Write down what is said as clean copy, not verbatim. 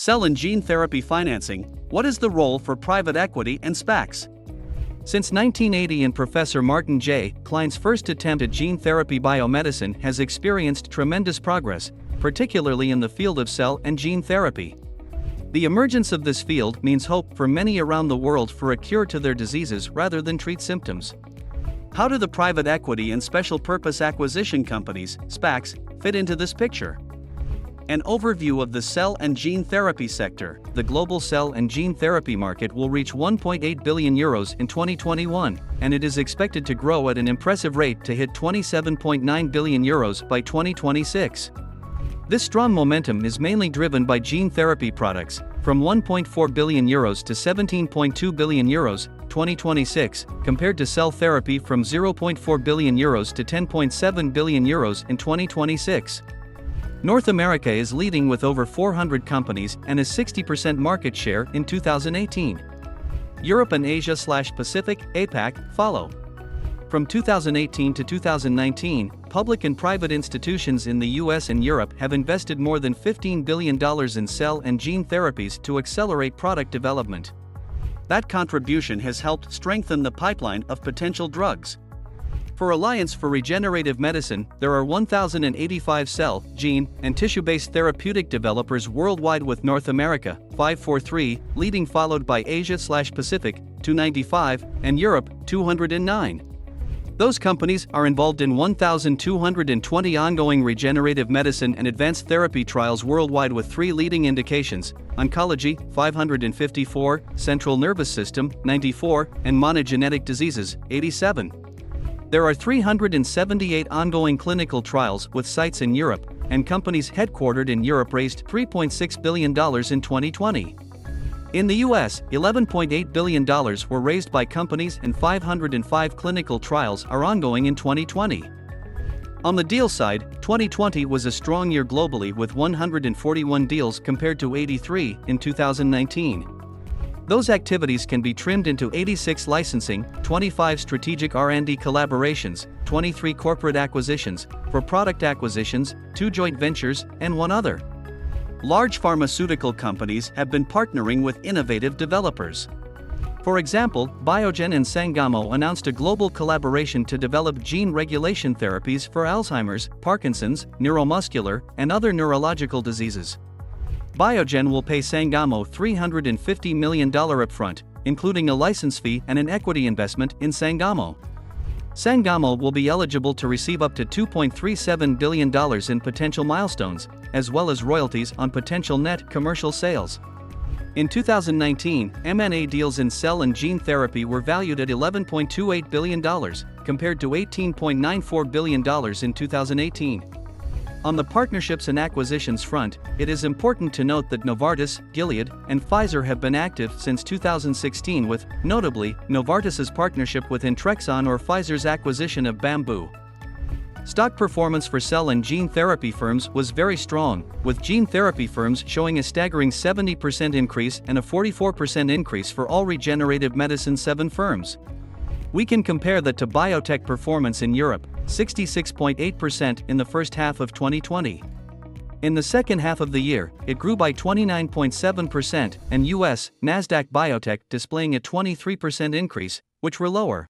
Cell and gene therapy financing. What is the role for private equity and SPACs? Since 1980 and Professor Martin J. Cline's first attempt at gene therapy biomedicine has experienced tremendous progress, particularly in the field of cell and gene therapy. The emergence of this field means hope for many around the world for a cure to their diseases rather than treat symptoms. How do the private equity and special purpose acquisition companies, SPACs, fit into this picture? An overview of the cell and gene therapy sector. The global cell and gene therapy market will reach €1.8 billion in 2021, and it is expected to grow at an impressive rate to hit €27.9 billion by 2026. This strong momentum is mainly driven by gene therapy products, from €1.4 billion to €17.2 billion 2026, compared to cell therapy from €0.4 billion to €10.7 billion in 2026. North America is leading with over 400 companies and a 60% market share in 2018. Europe and Asia/Pacific, APAC, follow. From 2018 to 2019, public and private institutions in the US and Europe have invested more than $15 billion in cell and gene therapies to accelerate product development. That contribution has helped strengthen the pipeline of potential drugs. For Alliance for Regenerative Medicine, there are 1,085 cell, gene, and tissue-based therapeutic developers worldwide, with North America, 543, leading, followed by Asia/Pacific, 295, and Europe, 209. Those companies are involved in 1,220 ongoing regenerative medicine and advanced therapy trials worldwide, with 3 leading indications: oncology, 554, central nervous system, 94, and monogenetic diseases, 87. There are 378 ongoing clinical trials with sites in Europe, and companies headquartered in Europe raised $3.6 billion in 2020. In the US, $11.8 billion were raised by companies, and 505 clinical trials are ongoing in 2020. On the deal side, 2020 was a strong year globally, with 141 deals compared to 83 in 2019. Those activities can be trimmed into 86 licensing, 25 strategic R&D collaborations, 23 corporate acquisitions, 4 product acquisitions, 2 joint ventures, and 1 other. Large pharmaceutical companies have been partnering with innovative developers. For example, Biogen and Sangamo announced a global collaboration to develop gene regulation therapies for Alzheimer's, Parkinson's, neuromuscular, and other neurological diseases. Biogen will pay Sangamo $350 million upfront, including a license fee and an equity investment in Sangamo. Sangamo will be eligible to receive up to $2.37 billion in potential milestones, as well as royalties on potential net commercial sales. In 2019, M&A deals in cell and gene therapy were valued at $11.28 billion, compared to $18.94 billion in 2018. On the partnerships and acquisitions front, it is important to note that Novartis, Gilead, and Pfizer have been active since 2016, with, notably, Novartis's partnership with Intrexon or Pfizer's acquisition of Bamboo. Stock performance for cell and gene therapy firms was very strong, with gene therapy firms showing a staggering 70% increase and a 44% increase for all regenerative medicine 7 firms. We can compare that to biotech performance in Europe, 66.8% in the first half of 2020. In the second half of the year, it grew by 29.7%, and US, Nasdaq Biotech displaying a 23% increase, which were lower.